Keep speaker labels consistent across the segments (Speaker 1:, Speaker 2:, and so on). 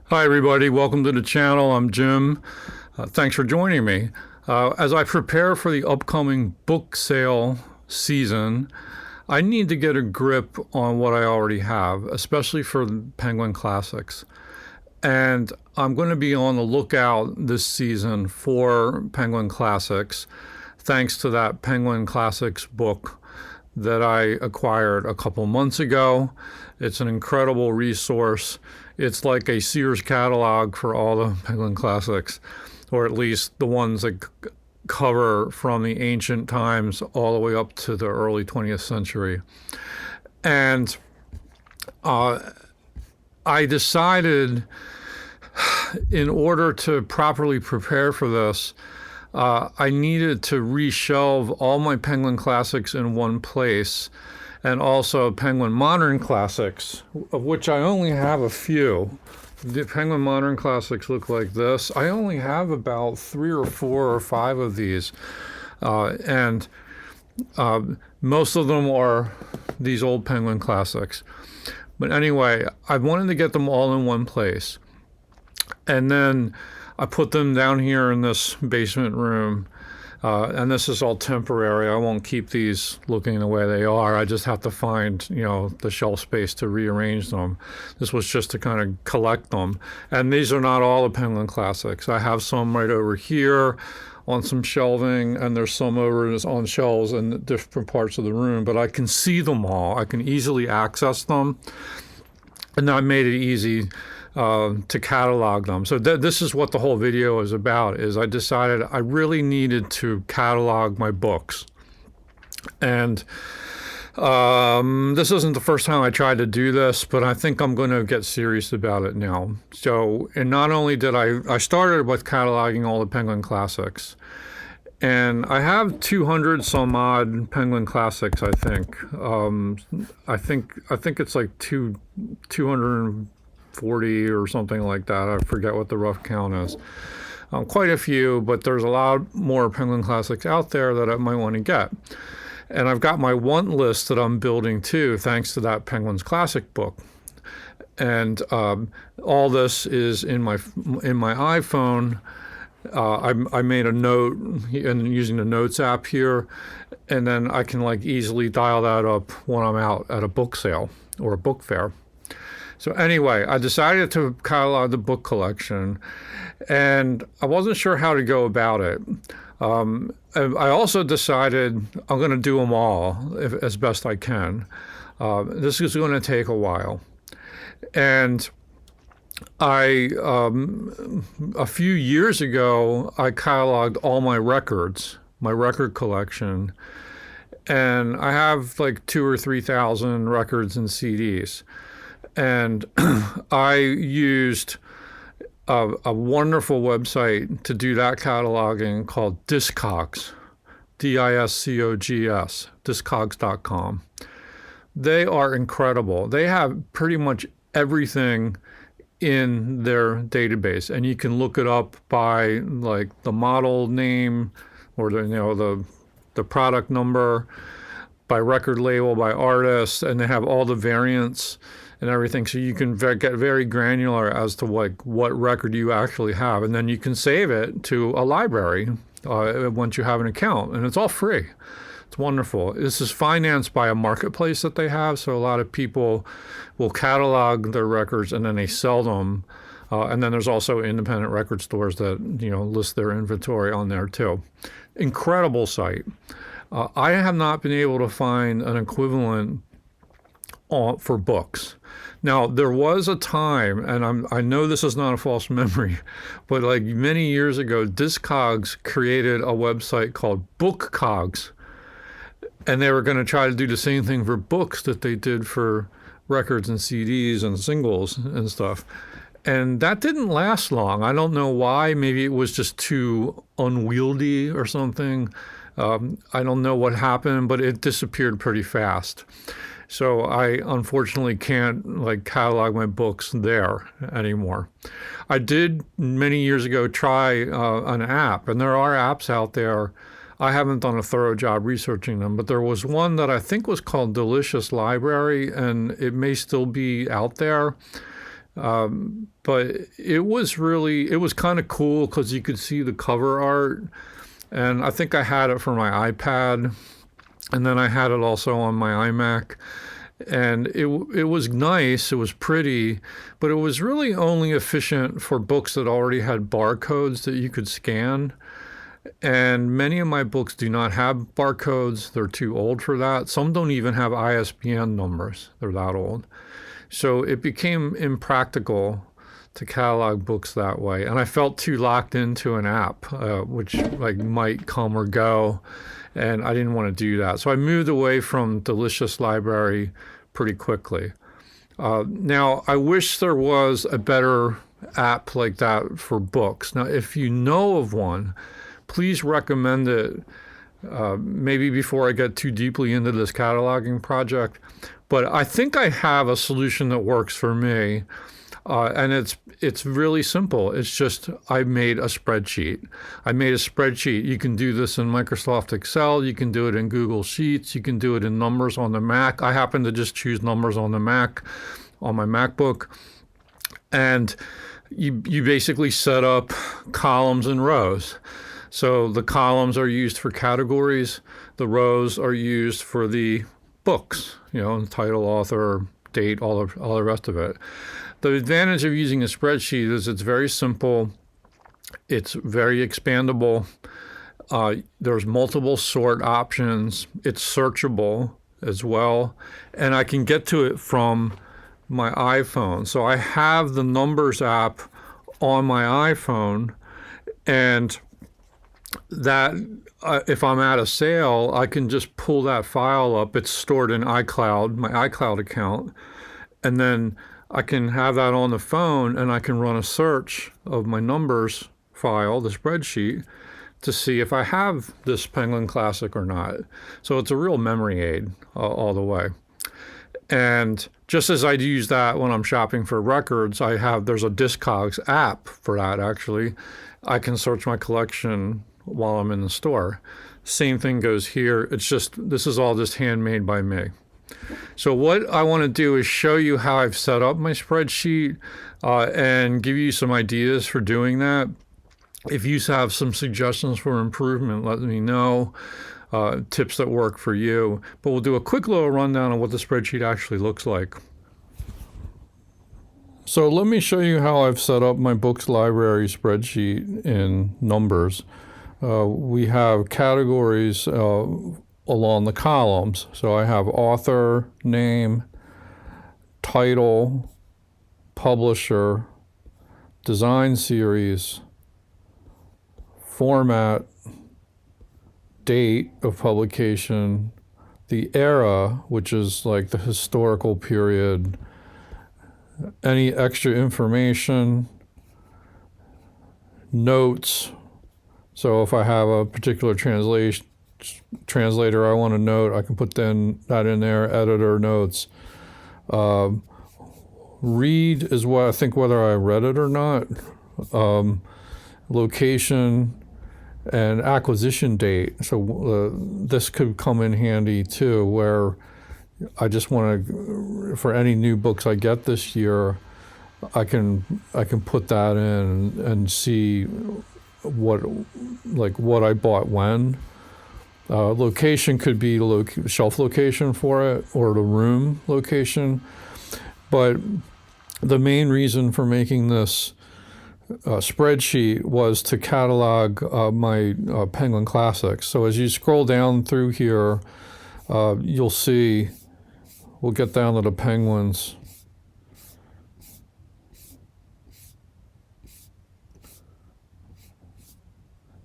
Speaker 1: Hi, everybody. Welcome to the channel. I'm Jim. Thanks for joining me. As I prepare for the upcoming book sale season, I need to get a grip on what I already have, especially for Penguin Classics. And I'm going to be on the lookout this season for Penguin Classics, thanks to that Penguin Classics book that I acquired a couple months ago. It's an incredible resource. It's like a Sears catalog for all the Penguin Classics, or at least the ones that cover from the ancient times all the way up to the early 20th century. And I decided, in order to properly prepare for this, I needed to reshelve all my Penguin Classics in one place, and also Penguin Modern Classics, of which I only have a few. The Penguin Modern Classics look like this. I only have about 3 or 4 or 5 of these, and most of them are these old Penguin Classics. But anyway, I wanted to get them all in one place. And then I put them down here in this basement room. And this is all temporary. I won't keep these looking the way they are. I just have to find, the shelf space to rearrange them. This was just to kind of collect them. And these are not all the Penguin Classics. I have some right over here on some shelving, and there's some over on shelves in different parts of the room. But I can see them all. I can easily access them. And I made it easy to catalog them. So this is what the whole video is about, is I decided I really needed to catalog my books. And this isn't the first time I tried to do this, but I think I'm going to get serious about it now. So, and not only did I started with cataloging all the Penguin Classics, and I have 200 some odd Penguin Classics, I think. I think it's like 240 or something like that. I forget what the rough count is. Quite a few, but there's a lot more Penguin Classics out there that I might want to get. And I've got my want list that I'm building too, thanks to that Penguins Classic book. And all this is in my iPhone. I made a note and using the Notes app here, and then I can easily dial that up when I'm out at a book sale or a book fair. So anyway, I decided to catalog the book collection, and I wasn't sure how to go about it. I also decided I'm going to do them all as best I can. This is going to take a while. And a few years ago, I cataloged all my records, my record collection, and I have 2,000 or 3,000 records and CDs. And I used a wonderful website to do that cataloging called Discogs, Discogs, discogs.com. They are incredible. They have pretty much everything in their database, and you can look it up by the model name or the product number, by record label, by artist, and they have all the variants and everything, so you can get very granular as to what record you actually have, and then you can save it to a library once you have an account, and it's all free. It's wonderful. This is financed by a marketplace that they have, so a lot of people will catalog their records and then they sell them. And then there's also independent record stores that list their inventory on there too. Incredible site. I have not been able to find an equivalent for books. Now, there was a time, and I know this is not a false memory, but many years ago, Discogs created a website called Bookcogs. And they were going to try to do the same thing for books that they did for records and CDs and singles and stuff. And that didn't last long. I don't know why. Maybe it was just too unwieldy or something. I don't know what happened, but it disappeared pretty fast. So I unfortunately can't catalog my books there anymore. I did many years ago try an app, and there are apps out there. I haven't done a thorough job researching them, but there was one that I think was called Delicious Library, and it may still be out there. But it was kind of cool because you could see the cover art. And I think I had it for my iPad, and then I had it also on my iMac. And it was nice, it was pretty, but it was really only efficient for books that already had barcodes that you could scan. And many of my books do not have barcodes. They're too old for that. Some don't even have ISBN numbers. They're that old. So it became impractical to catalog books that way. And I felt too locked into an app, which like might come or go. And I didn't want to do that. So I moved away from Delicious Library pretty quickly. Now, I wish there was a better app like that for books. Now, if you know of one, please recommend it, maybe before I get too deeply into this cataloging project. But I think I have a solution that works for me. And it's really simple. It's just I made a spreadsheet. You can do this in Microsoft Excel. You can do it in Google Sheets. You can do it in numbers on the Mac. I happen to just choose numbers on the Mac, on my MacBook. And you basically set up columns and rows. So the columns are used for categories. The rows are used for the books, title, author, date, all the rest of it. The advantage of using a spreadsheet is it's very simple. It's very expandable. There's multiple sort options. It's searchable as well. And I can get to it from my iPhone. So I have the Numbers app on my iPhone, and that if I'm at a sale, I can just pull that file up. It's stored in iCloud, my iCloud account, and then I can have that on the phone, and I can run a search of my numbers file, the spreadsheet, to see if I have this Penguin Classic or not. So it's a real memory aid all the way. And just as I use that when I'm shopping for records, there's a Discogs app for that, actually. I can search my collection while I'm in the store. Same thing goes here. This is all just handmade by me. So what I want to do is show you how I've set up my spreadsheet and give you some ideas for doing that. If you have some suggestions for improvement, let me know. Tips that work for you. But we'll do a quick little rundown of what the spreadsheet actually looks like. So let me show you how I've set up my books library spreadsheet in Numbers. We have categories along the columns. So I have author, name, title, publisher, design series, format, date of publication, the era, which is like the historical period, any extra information, notes. So if I have a particular translator I want to note, I can put that in there, editor notes. Read is what I think whether I read it or not. Location and acquisition date. So this could come in handy too, where I just want to, for any new books I get this year, I can put that in and see what I bought when. Location could be shelf location for it or the room location. But the main reason for making this spreadsheet was to catalog my Penguin Classics. So as you scroll down through here, you'll see, we'll get down to the Penguins.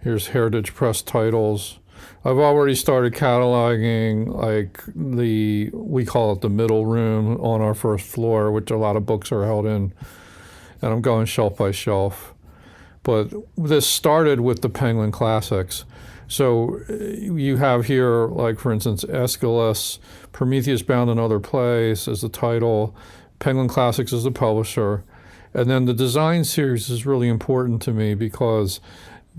Speaker 1: Here's Heritage Press titles. I've already started cataloging we call it the middle room on our first floor, which a lot of books are held in. And I'm going shelf by shelf. But this started with the Penguin Classics. So you have here, like for instance, Aeschylus, Prometheus Bound in Other Plays as the title, Penguin Classics as the publisher. And then the design series is really important to me because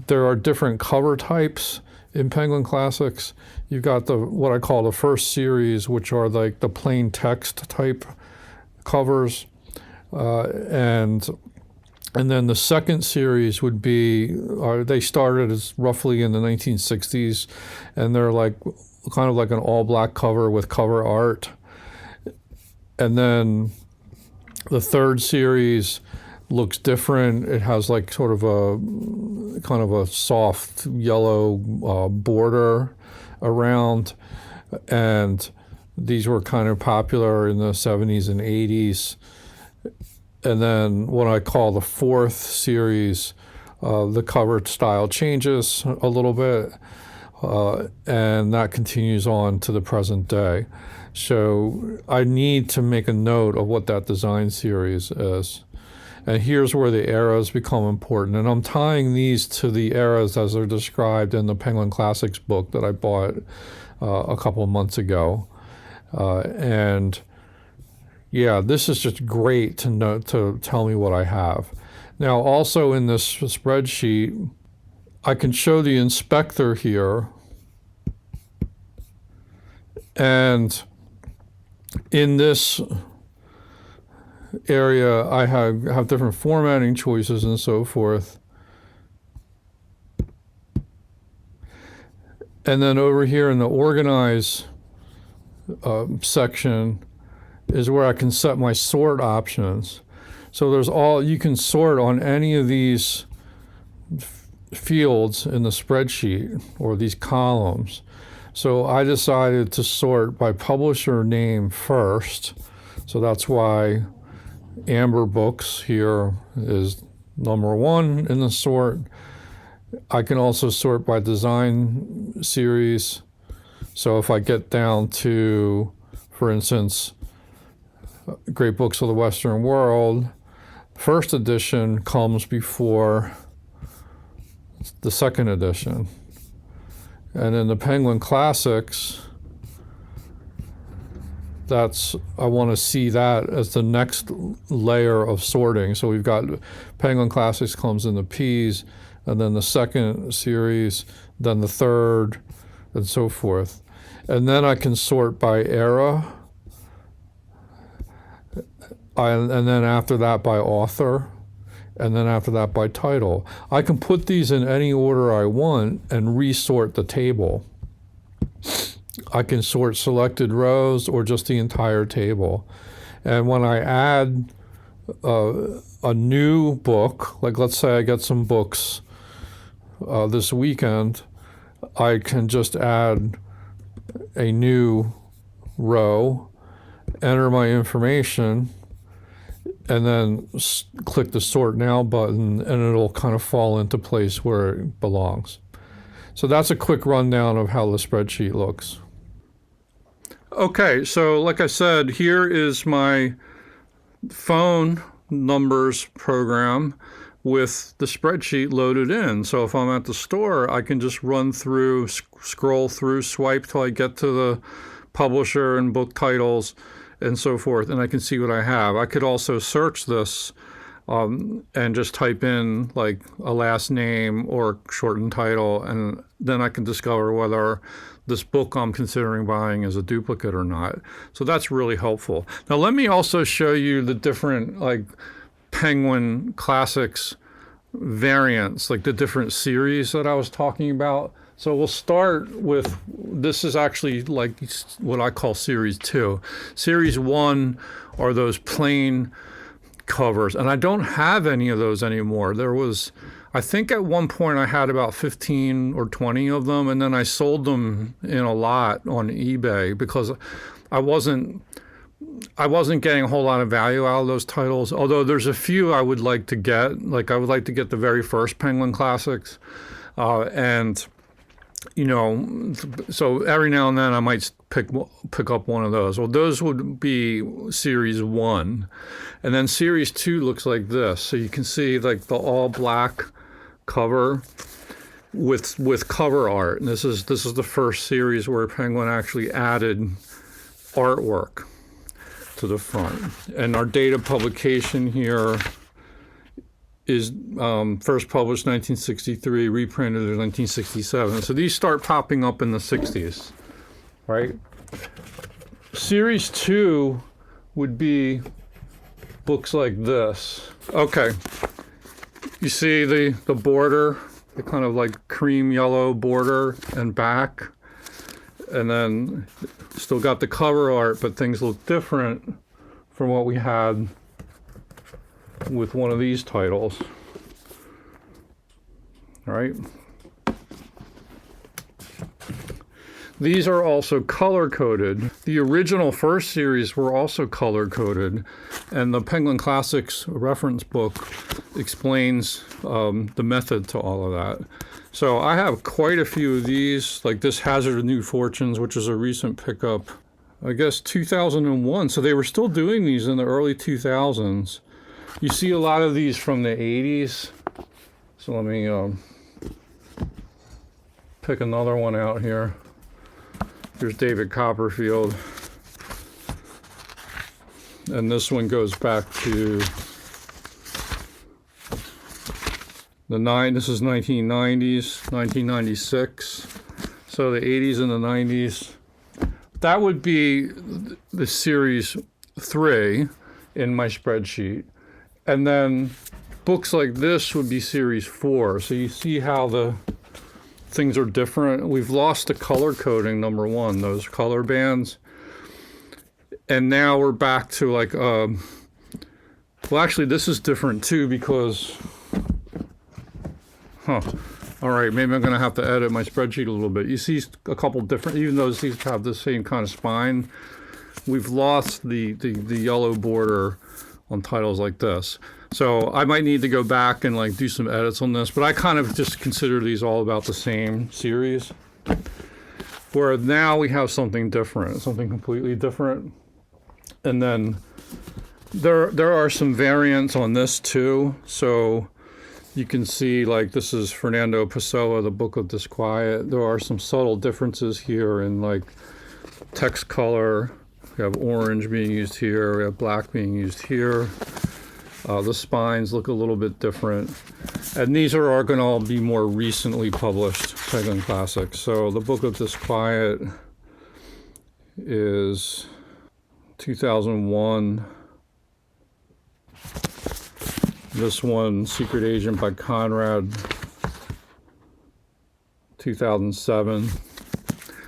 Speaker 1: there are different cover types in Penguin Classics. You've got what I call the first series, which are like the plain text type covers. and then the second series would be, they started as roughly in the 1960s, and they're like kind of like an all-black cover with cover art. And then the third series looks different. It has like sort of a kind of a soft yellow border around, and these were kind of popular in the 70s and 80s. And then what I call the fourth series, the cover style changes a little bit, and that continues on to the present day. So I need to make a note of what that design series is. And here's where the eras become important. And I'm tying these to the eras as they're described in the Penguin Classics book that I bought a couple of months ago. And yeah, this is just great to know, to tell me what I have. Now, also in this spreadsheet, I can show the inspector here. And in this area, I have different formatting choices and so forth. And then over here in the organize section is where I can set my sort options. So you can sort on any of these fields in the spreadsheet or these columns. So I decided to sort by publisher name first. So that's why Amber Books here is number 1 in the sort. I can also sort by design series. So if I get down to, for instance, Great Books of the Western World, first edition comes before the second edition. And in the Penguin Classics, I want to see that as the next layer of sorting. So we've got Penguin Classics comes in the P's, and then the second series, then the third, and so forth. And then I can sort by era, and then after that by author, and then after that by title. I can put these in any order I want and resort the table. I can sort selected rows or just the entire table. And when I add a new book, like let's say I get some books this weekend, I can just add a new row, enter my information, and then click the Sort Now button, and it'll kind of fall into place where it belongs. So that's a quick rundown of how the spreadsheet looks. Okay, so like I said, here is my phone numbers program with the spreadsheet loaded in. So if I'm at the store, I can just run through, scroll through, swipe till I get to the publisher and book titles and so forth, and I can see what I have. I could also search this and just type in like a last name or shortened title, and then I can discover whether this book I'm considering buying is a duplicate or not. So that's really helpful. Now let me also show you the different like Penguin Classics variants, like the different series that I was talking about. So we'll start with, this is actually like what I call Series 2. Series 1 are those plain covers, and I don't have any of those anymore. There was, I think at one point I had about 15 or 20 of them, and then I sold them in a lot on eBay because I wasn't getting a whole lot of value out of those titles, although there's a few I would like to get. Like I would like to get the very first Penguin Classics, and you know, so every now and then I might pick up one of those. Well, those would be Series 1. And then Series 2 looks like this. So you can see like the all black cover with cover art. And this is the first series where Penguin actually added artwork to the front. And our date of publication here is first published 1963, reprinted in 1967. So these start popping up in the 60s, right? Series 2 would be books like this. Okay, you see the border, the kind of like cream yellow border and back, and then still got the cover art, but things look different from what we had with one of these titles. All right. These are also color-coded. The original first series were also color-coded, and the Penguin Classics reference book explains the method to all of that. So I have quite a few of these, like this Hazard of New Fortunes, which is a recent pickup, I guess 2001. So they were still doing these in the early 2000s. You see a lot of these from the 80s. So let me pick another one out here. Here's David Copperfield. And this one goes back to this is 1990s, 1996. So the 80s and the 90s. That would be the series 3 in my spreadsheet. And then books like this would be series 4. So you see how the things are different. We've lost the color coding, number one, those color bands. And now we're back to like, well, actually this is different too because, all right, maybe I'm gonna have to edit my spreadsheet a little bit. You see a couple different, even though these have the same kind of spine, we've lost the yellow border on titles like this. So I might need to go back and like do some edits on this, but I kind of just consider these all about the same series. Where now we have something different, something completely different. And then there are some variants on this too. So you can see like this is Fernando Pessoa, The Book of Disquiet. There are some subtle differences here in like text color. We have orange being used here, we have black being used here. The spines look a little bit different. And these are going to all be more recently published Penguin Classics. So The Book of Disquiet is 2001. This one, Secret Agent by Conrad, 2007.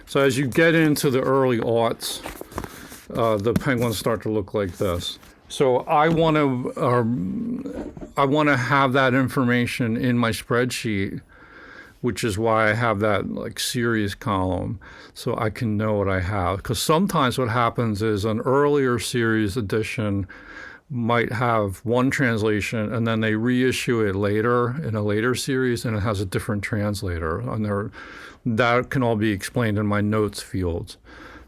Speaker 1: So as you get into the early aughts, the penguins start to look like this. So I want to have that information in my spreadsheet, which is why I have that like series column, so I can know what I have. Because sometimes what happens is an earlier series edition might have one translation and then they reissue it later in a later series and it has a different translator. And that can all be explained in my notes fields.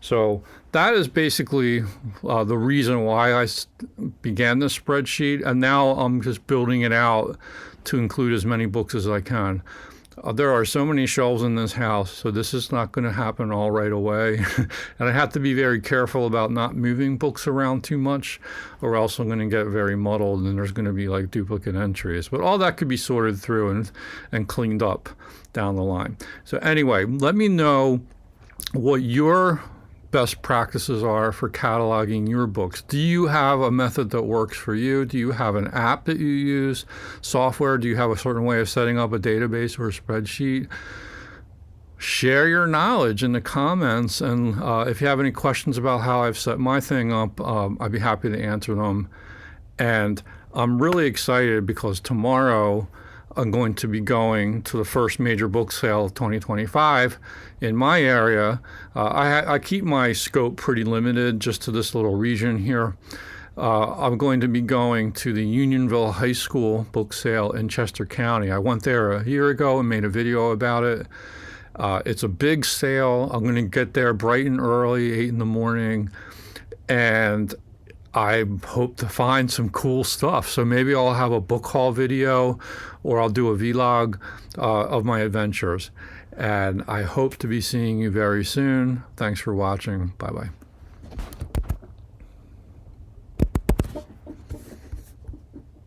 Speaker 1: So that is basically the reason why I began this spreadsheet, and now I'm just building it out to include as many books as I can. There are so many shelves in this house, so this is not going to happen all right away. And I have to be very careful about not moving books around too much, or else I'm going to get very muddled and there's going to be like duplicate entries. But all that could be sorted through and cleaned up down the line. So anyway, let me know what your best practices are for cataloging your books. Do you have a method that works for you? Do you have an app that you use? Software? Do you have a certain way of setting up a database or a spreadsheet? Share your knowledge in the comments, and if you have any questions about how I've set my thing up, I'd be happy to answer them. And I'm really excited because tomorrow I'm going to be going to the first major book sale of 2025 in my area. I keep my scope pretty limited just to this little region here. I'm going to be going to the Unionville High School book sale in Chester County. I went there a year ago and made a video about it. It's a big sale. I'm going to get there bright and early, 8 in the morning, and I hope to find some cool stuff. So maybe I'll have a book haul video or I'll do a vlog of my adventures. And I hope to be seeing you very soon. Thanks for watching. Bye-bye.